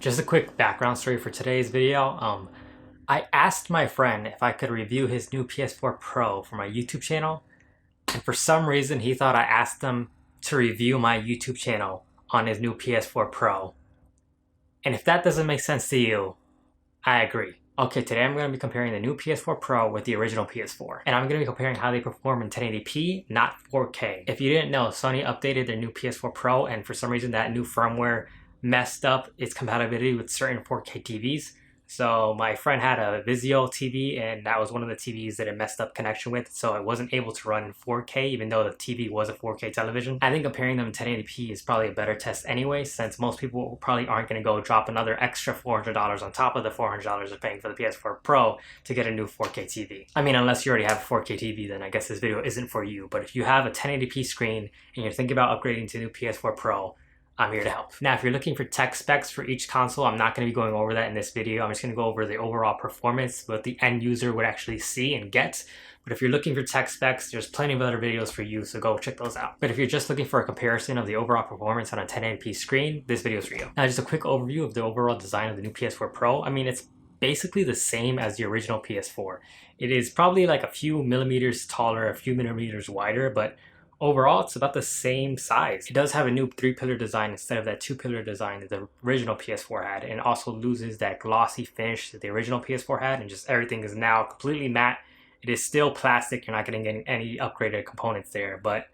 Just a quick background story for today's video. I asked my friend if I could review his new PS4 Pro for my YouTube channel, and for some reason he thought I asked him to review my YouTube channel on his new PS4 Pro. And if that doesn't make sense to you, I agree. Okay, today I'm going to be comparing the new PS4 Pro with the original PS4. And I'm going to be comparing how they perform in 1080p, not 4K. If you didn't know, Sony updated their new PS4 Pro, and for some reason that new firmware messed up its compatibility with certain 4K TVs. So my friend had a Vizio TV, and that was one of the TVs that it messed up connection with, so it wasn't able to run in 4K even though the TV was a 4K television. I think comparing them in 1080p is probably a better test anyway, since most people probably aren't going to go drop another extra $400 on top of the $400 they're paying for the PS4 Pro to get a new 4K TV. I mean, unless you already have a 4K TV, then I guess this video isn't for you. But if you have a 1080p screen and you're thinking about upgrading to a new PS4 Pro, I'm here to help. Now, if you're looking for tech specs for each console, I'm not going to be going over that in this video. I'm just going to go over the overall performance, what the end user would actually see and get. But if you're looking for tech specs, there's plenty of other videos for you, so go check those out. But if you're just looking for a comparison of the overall performance on a 1080p screen, this video is for you. Now, just a quick overview of the overall design of the new PS4 Pro. I mean, it's basically the same as the original PS4. It is probably like a few millimeters taller, a few millimeters wider, but overall, it's about the same size. It does have a new 3-pillar design instead of that 2-pillar design that the original PS4 had, and also loses that glossy finish that the original PS4 had, and just everything is now completely matte. It is still plastic. You're not getting any upgraded components there, but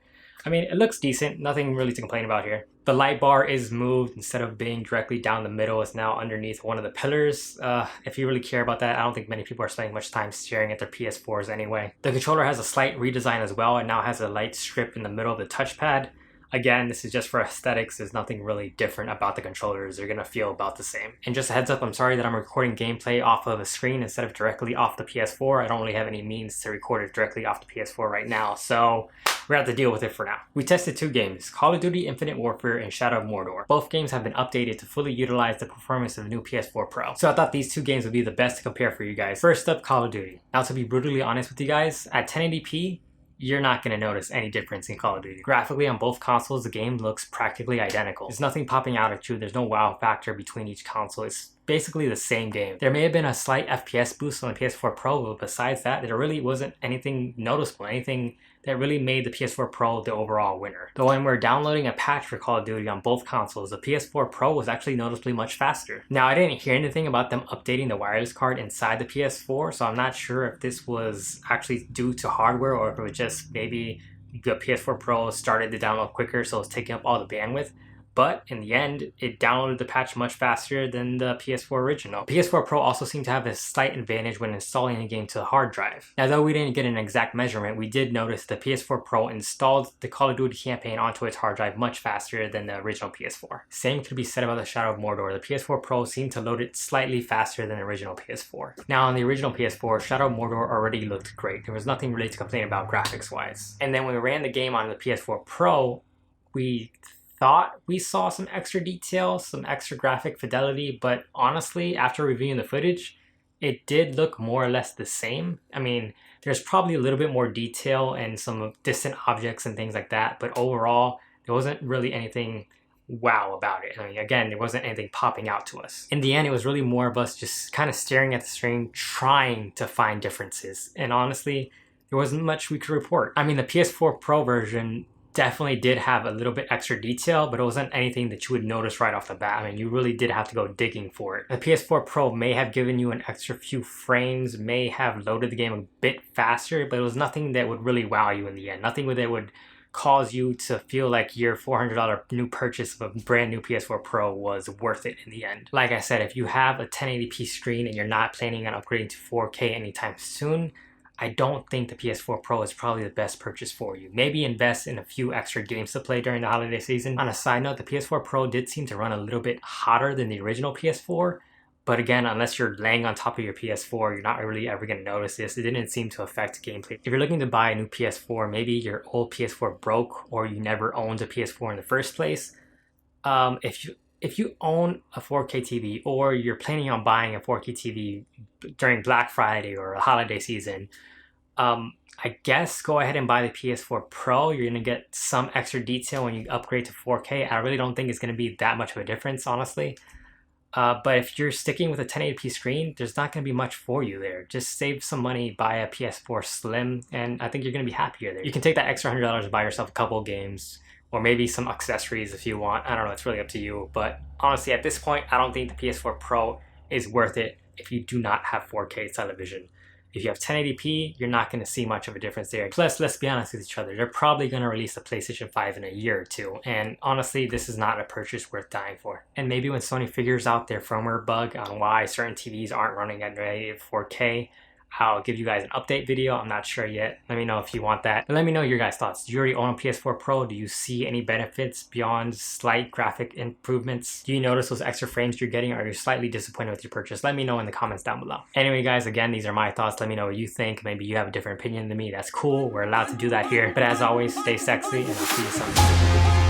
I mean, it looks decent. Nothing really to complain about here. The light bar is moved. Instead of being directly down the middle, it's now underneath one of the pillars. If you really care about that, I don't think many people are spending much time staring at their PS4s anyway. The controller has a slight redesign as well. It now has a light strip in the middle of the touchpad. Again, this is just for aesthetics. There's nothing really different about the controllers. They're gonna feel about the same. And just a heads up, I'm sorry that I'm recording gameplay off of a screen instead of directly off the PS4. I don't really have any means to record it directly off the PS4 right now, so we're gonna have to deal with it for now. We tested 2 games, Call of Duty Infinite Warfare and Shadow of Mordor. Both games have been updated to fully utilize the performance of the new PS4 Pro. So I thought these 2 games would be the best to compare for you guys. First up, Call of Duty. Now, to be brutally honest with you guys, at 1080p, you're not going to notice any difference in Call of Duty. Graphically, on both consoles, the game looks practically identical. There's nothing popping out at you. There's no wow factor between each console. It's basically the same game. There may have been a slight FPS boost on the PS4 Pro, but besides that, there really wasn't anything noticeable, anything that really made the PS4 Pro the overall winner. Though when we're downloading a patch for Call of Duty on both consoles, the PS4 Pro was actually noticeably much faster. Now, I didn't hear anything about them updating the wireless card inside the PS4, so I'm not sure if this was actually due to hardware or if it was just maybe the PS4 Pro started to download quicker, so it's taking up all the bandwidth. But in the end, it downloaded the patch much faster than the PS4 original. PS4 Pro also seemed to have a slight advantage when installing a game to the hard drive. Now, though we didn't get an exact measurement, we did notice the PS4 Pro installed the Call of Duty campaign onto its hard drive much faster than the original PS4. Same could be said about the Shadow of Mordor. The PS4 Pro seemed to load it slightly faster than the original PS4. Now, on the original PS4, Shadow of Mordor already looked great. There was nothing really to complain about graphics-wise. And then when we ran the game on the PS4 Pro, we thought we saw some extra detail, some extra graphic fidelity, but honestly, after reviewing the footage, it did look more or less the same. I mean, there's probably a little bit more detail and some distant objects and things like that, but overall, there wasn't really anything wow about it. I mean, again, there wasn't anything popping out to us. In the end, it was really more of us just kind of staring at the screen, trying to find differences. And honestly, there wasn't much we could report. I mean, the PS4 Pro version definitely did have a little bit extra detail, but it wasn't anything that you would notice right off the bat. I mean, you really did have to go digging for it. The PS4 Pro may have given you an extra few frames, may have loaded the game a bit faster, but it was nothing that would really wow you in the end. Nothing that would cause you to feel like your $400 new purchase of a brand new PS4 Pro was worth it in the end. Like I said, if you have a 1080p screen and you're not planning on upgrading to 4K anytime soon, I don't think the PS4 Pro is probably the best purchase for you. Maybe invest in a few extra games to play during the holiday season. On a side note, the PS4 Pro did seem to run a little bit hotter than the original PS4, but again, unless you're laying on top of your PS4, you're not really ever going to notice this. It didn't seem to affect gameplay. If you're looking to buy a new PS4, maybe your old PS4 broke or you never owned a PS4 in the first place, if you own a 4K TV or you're planning on buying a 4K TV during Black Friday or a holiday season, I guess go ahead and buy the PS4 Pro. You're going to get some extra detail when you upgrade to 4K. I really don't think it's going to be that much of a difference, honestly. But if you're sticking with a 1080p screen, there's not going to be much for you there. Just save some money, buy a PS4 Slim, and I think you're going to be happier there. You can take that extra $100 and buy yourself a couple games, or maybe some accessories if you want. I don't know, it's really up to you. But honestly, at this point, I don't think the PS4 Pro is worth it if you do not have 4K television. If you have 1080p, you're not going to see much of a difference there. Plus, let's be honest with each other, they're probably going to release a PlayStation 5 in a year or two. And honestly, this is not a purchase worth dying for. And maybe when Sony figures out their firmware bug on why certain TVs aren't running at native 4K, I'll give you guys an update video. I'm not sure yet. Let me know if you want that. But let me know your guys' thoughts. Do you already own a PS4 Pro? Do you see any benefits beyond slight graphic improvements? Do you notice those extra frames you're getting? Or are you slightly disappointed with your purchase? Let me know in the comments down below. Anyway, guys, again, these are my thoughts. Let me know what you think. Maybe you have a different opinion than me. That's cool. We're allowed to do that here. But as always, stay sexy, and I'll see you soon.